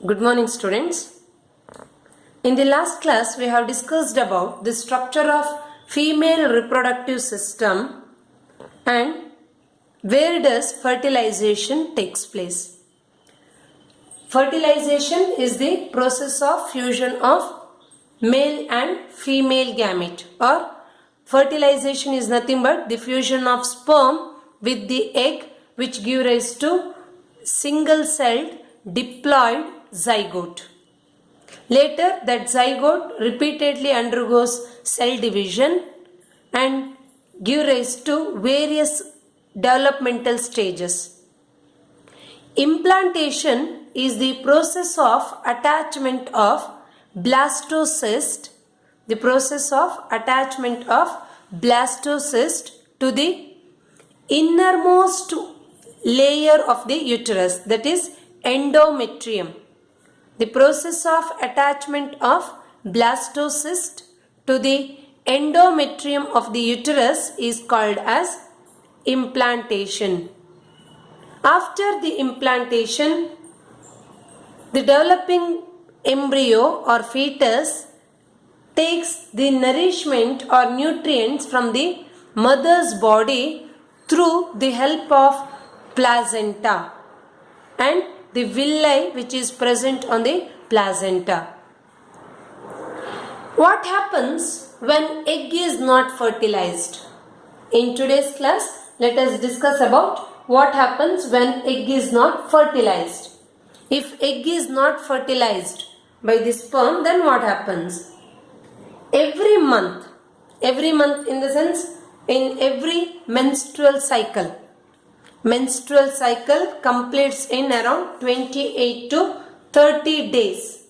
Good morning, students. In the last class, we have discussed about the structure of female reproductive system and where does fertilization takes place. Fertilization is the process of fusion of male and female gamete, or fertilization is nothing but the fusion of sperm with the egg, which give rise to single-celled diploid zygote. Later, that zygote repeatedly undergoes cell division and give rise to various developmental stages. Implantation is the process of attachment of blastocyst, to the innermost layer of the uterus, that is endometrium. The process of attachment of blastocyst to the endometrium of the uterus is called as implantation. After the implantation, the developing embryo or fetus takes the nourishment or nutrients from the mother's body through the help of placenta and the villi which is present on the placenta. What happens when egg is not fertilized? In today's class, let us discuss about what happens when egg is not fertilized. If egg is not fertilized by the sperm, then what happens? Every month in the sense in every menstrual cycle completes in around 28 to 30 days.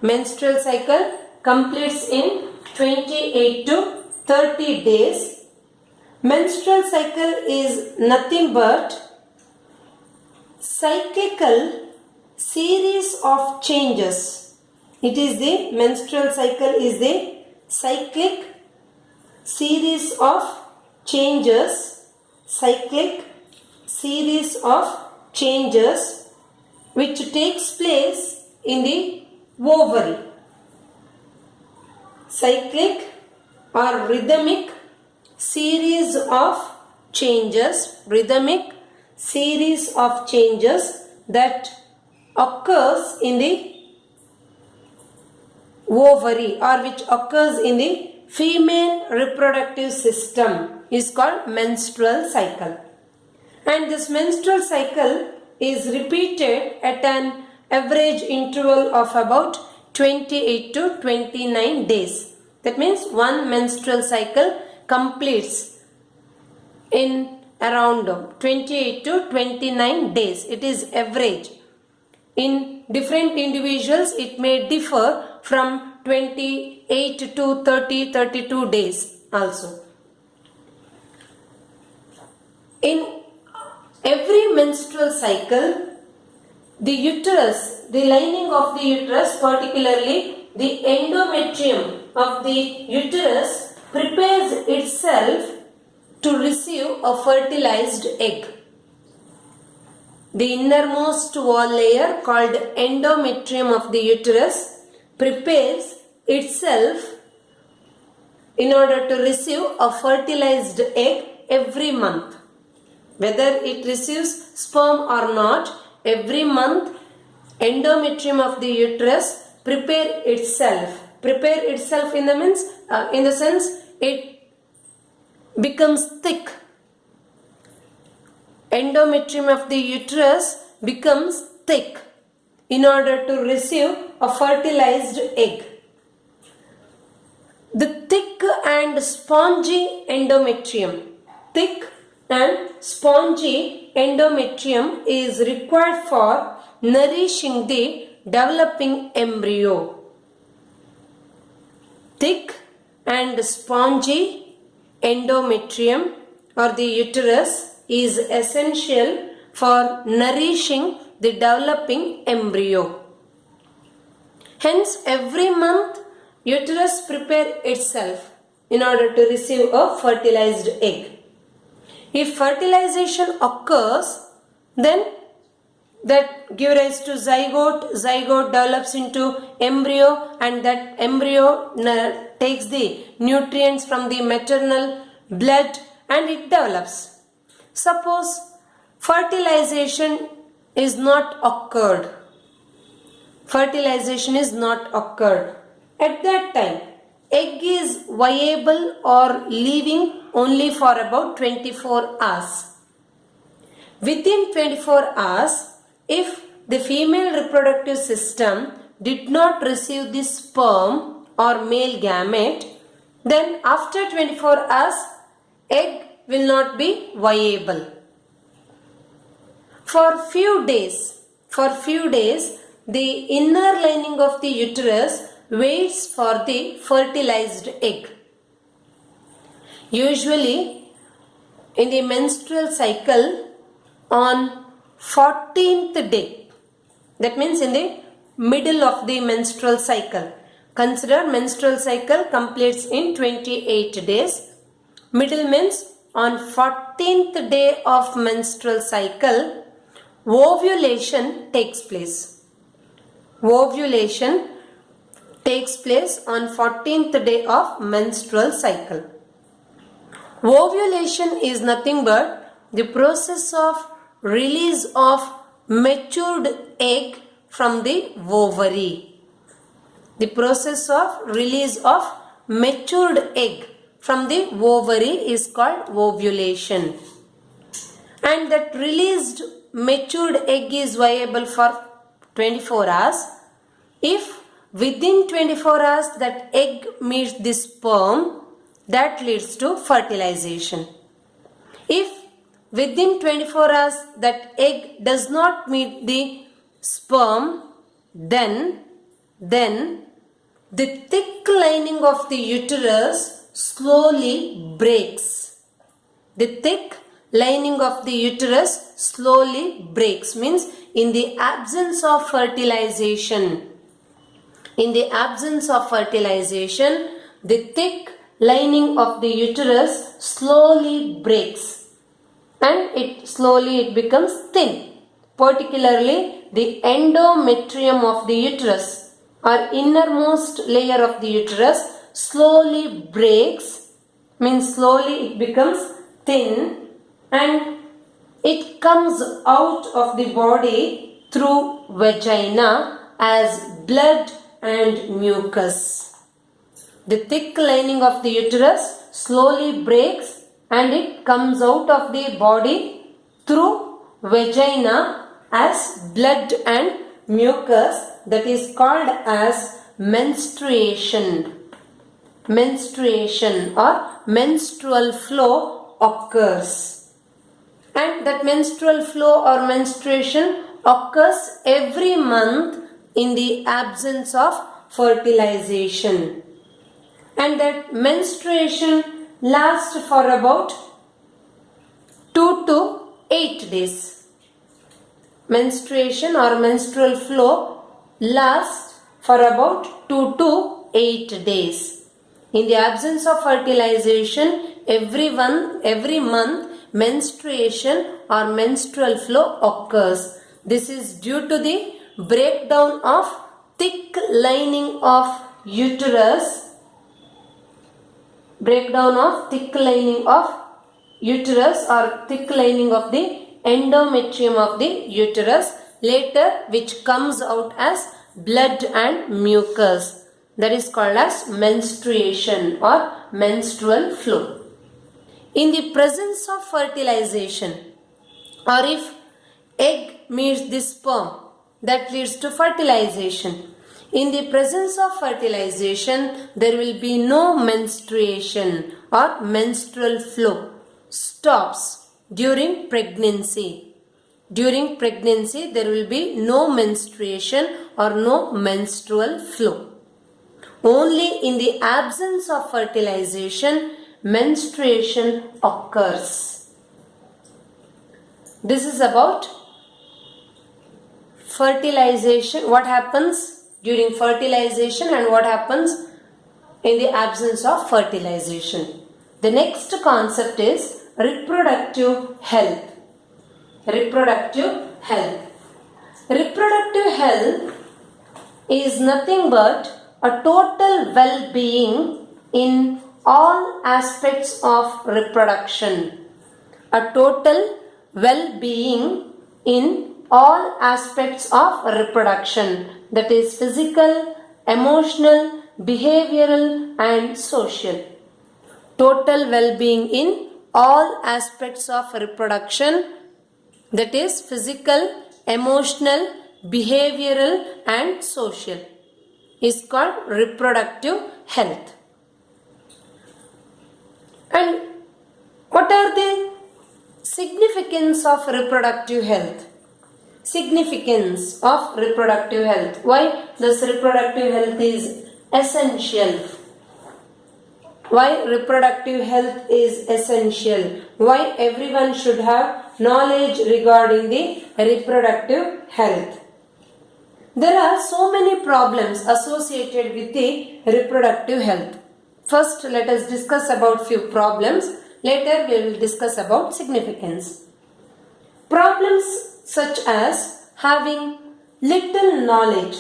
Menstrual cycle completes in 28 to 30 days. Menstrual cycle is nothing but cyclical series of changes. Menstrual cycle is the cyclic series of changes, which takes place in the ovary. Cyclic or rhythmic series of changes, that occurs in the ovary or which occurs in the female reproductive system is called menstrual cycle. And this menstrual cycle is repeated at an average interval of about 28 to 29 days. That means one menstrual cycle completes in around 28 to 29 days. It is average. In different individuals, it may differ from 28 to 32 days also. In every menstrual cycle, the uterus, the lining of the uterus, particularly the endometrium of the uterus, prepares itself to receive a fertilized egg. The innermost wall layer called endometrium of the uterus prepares itself in order to receive a fertilized egg every month. Whether it receives sperm or not, every month endometrium of the uterus prepare itself in the sense it becomes thick. Endometrium of the uterus becomes thick in order to receive a fertilized egg. The thick and spongy endometrium is required for nourishing the developing embryo. Thick and spongy endometrium or the uterus is essential for nourishing the developing embryo. Hence, every month uterus prepare itself in order to receive a fertilized egg. If fertilization occurs, then that give rise to zygote. Zygote develops into embryo, and that embryo takes the nutrients from the maternal blood and it develops. Suppose fertilization is not occurred. Fertilization is not occurred. At that time, egg is viable or living only for about 24 hours. Within 24 hours, if the female reproductive system did not receive the sperm or male gamete, then after 24 hours, egg will not be viable. For few days, the inner lining of the uterus waits for the fertilized egg. Usually, in the menstrual cycle, on 14th day, that means in the middle of the menstrual cycle. Consider menstrual cycle completes in 28 days. Middle means on 14th day of menstrual cycle, ovulation takes place. Ovulation takes place on 14th day of menstrual cycle. Ovulation is nothing but the process of release of matured egg from the ovary. The process of release of matured egg from the ovary is called ovulation. And that released matured egg is viable for 24 hours. If within 24 hours that egg meets the sperm, that leads to fertilization. If within 24 hours that egg does not meet the sperm, then the thick lining of the uterus slowly breaks. The thick lining of the uterus slowly breaks, means in the absence of fertilization. In the absence of fertilization, the thick lining of the uterus slowly breaks and it becomes thin. Particularly the endometrium of the uterus or innermost layer of the uterus slowly breaks, means slowly it becomes thin and it comes out of the body through vagina as blood and mucus. The thick lining of the uterus slowly breaks and it comes out of the body through vagina as blood and mucus, that is called as menstruation. Menstruation or menstrual flow occurs. And that menstrual flow or menstruation occurs every month in the absence of fertilization. And that menstruation lasts for about 2 to 8 days. Menstruation or menstrual flow lasts for about 2 to 8 days. In the absence of fertilization, every month menstruation or menstrual flow occurs. This is due to the breakdown of thick lining of uterus. Breakdown of thick lining of uterus or thick lining of the endometrium of the uterus, later which comes out as blood and mucus. That is called as menstruation or menstrual flow. In the presence of fertilization, or if egg meets the sperm, that leads to fertilization. In the presence of fertilization, there will be no menstruation or menstrual flow. Stops during pregnancy. During pregnancy, there will be no menstruation or no menstrual flow. Only in the absence of fertilization, menstruation occurs. This is about fertilization, what happens during fertilization and what happens in the absence of fertilization. The next concept is reproductive health. Reproductive health. Reproductive health is nothing but a total well-being in all aspects of reproduction. A total well-being in all aspects of reproduction, that is physical, emotional, behavioral and social. Total well-being in all aspects of reproduction, that is physical, emotional, behavioral and social, is called reproductive health. And what are the significance of reproductive health? Significance of reproductive health. Why this reproductive health is essential? Why reproductive health is essential? Why everyone should have knowledge regarding the reproductive health? There are so many problems associated with the reproductive health. First, let us discuss about few problems. Later, we will discuss about significance. Problems such as having little knowledge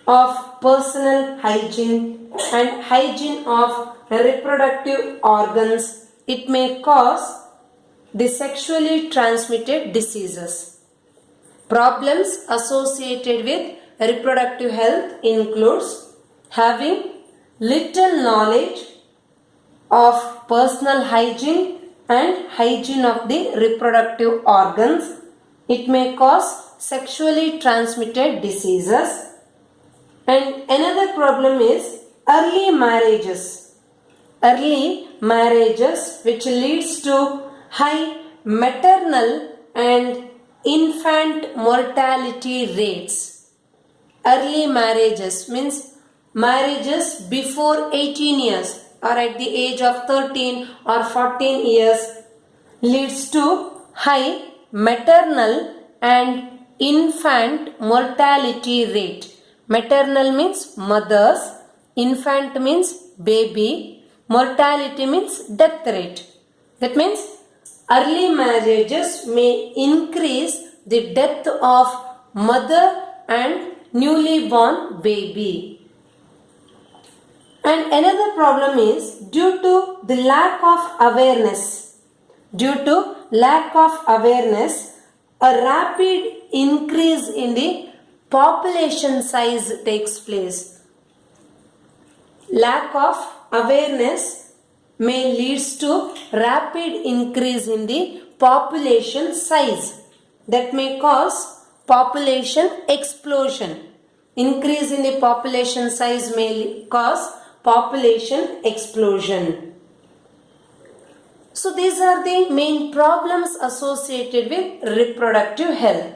of personal hygiene and hygiene of reproductive organs. It may cause the sexually transmitted diseases. Problems associated with reproductive health includes having little knowledge of personal hygiene and hygiene of the reproductive organs. It may cause sexually transmitted diseases. And another problem is early marriages. Early marriages which leads to high maternal and infant mortality rates. Early marriages means marriages before 18 years or at the age of 13 or 14 years leads to high maternal and infant mortality rate. Maternal means mothers, infant means baby, mortality means death rate. That means early marriages may increase the death of mother and newly born baby. And another problem is due to the lack of awareness. Due to lack of awareness, a rapid increase in the population size takes place. Lack of awareness may leads to rapid increase in the population size. That may cause population explosion. Increase in the population size may cause population explosion. So these are the main problems associated with reproductive health.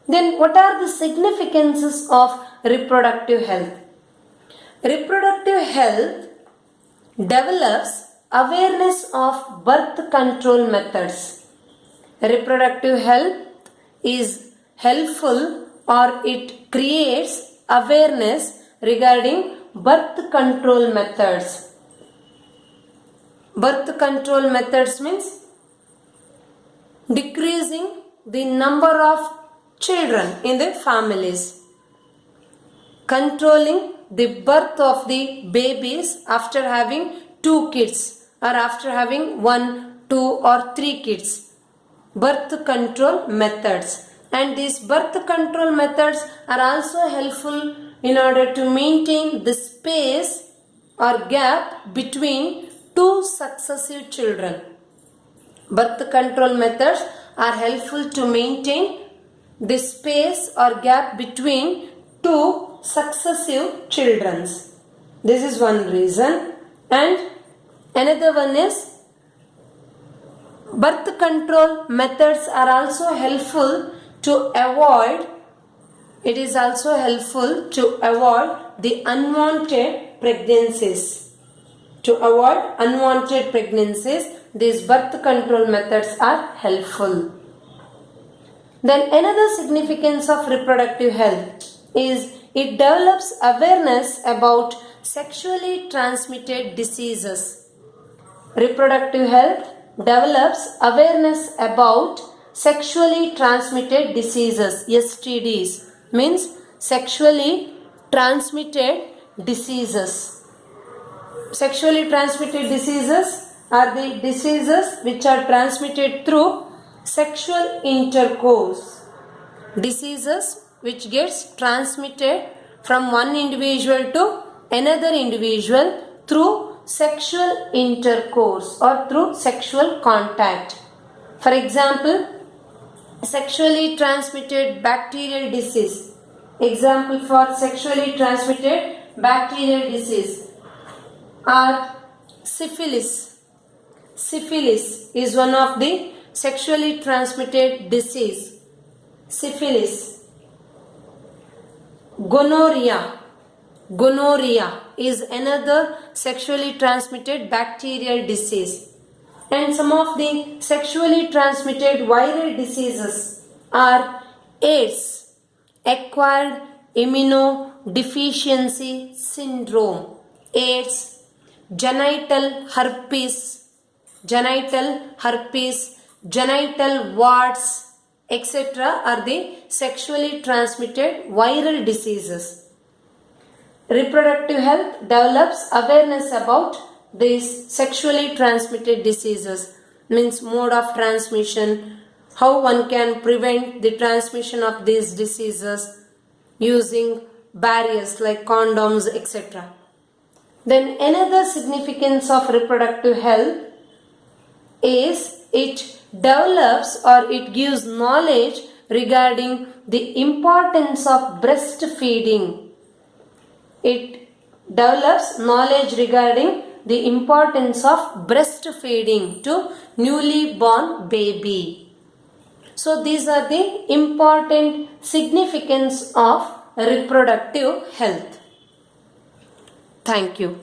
Then what are the significances of reproductive health? Reproductive health develops awareness of birth control methods. Reproductive health is helpful or it creates awareness regarding birth control methods. Birth control methods means decreasing the number of children in the families. Controlling the birth of the babies after having 2 kids or after having 1, 2 or 3 kids. Birth control methods. And these birth control methods are also helpful in order to maintain the space or gap between 2 successive children. Birth control methods are helpful to maintain the space or gap between 2 successive children. This is one reason. And another one is birth control methods are also helpful to avoid, it is also helpful to avoid the unwanted pregnancies. To avoid unwanted pregnancies, these birth control methods are helpful. Then another significance of reproductive health is it develops awareness about sexually transmitted diseases. Reproductive health develops awareness about sexually transmitted diseases, STDs, means sexually transmitted diseases. Sexually transmitted diseases are the diseases which are transmitted through sexual intercourse. Diseases which gets transmitted from one individual to another individual through sexual intercourse or through sexual contact. For example, sexually transmitted bacterial disease. Example for sexually transmitted bacterial disease are syphilis. Syphilis is one of the sexually transmitted disease. Syphilis. Gonorrhea. Gonorrhea is another sexually transmitted bacterial disease. And some of the sexually transmitted viral diseases are AIDS, acquired immunodeficiency syndrome, AIDS, genital herpes, genital warts, etc. are the sexually transmitted viral diseases. Reproductive health develops awareness about these sexually transmitted diseases, means mode of transmission, how one can prevent the transmission of these diseases using barriers like condoms, etc. Then another significance of reproductive health is it develops or it gives knowledge regarding the importance of breastfeeding. It develops knowledge regarding the importance of breastfeeding to newly born baby. So these are the important significance of reproductive health. Thank you.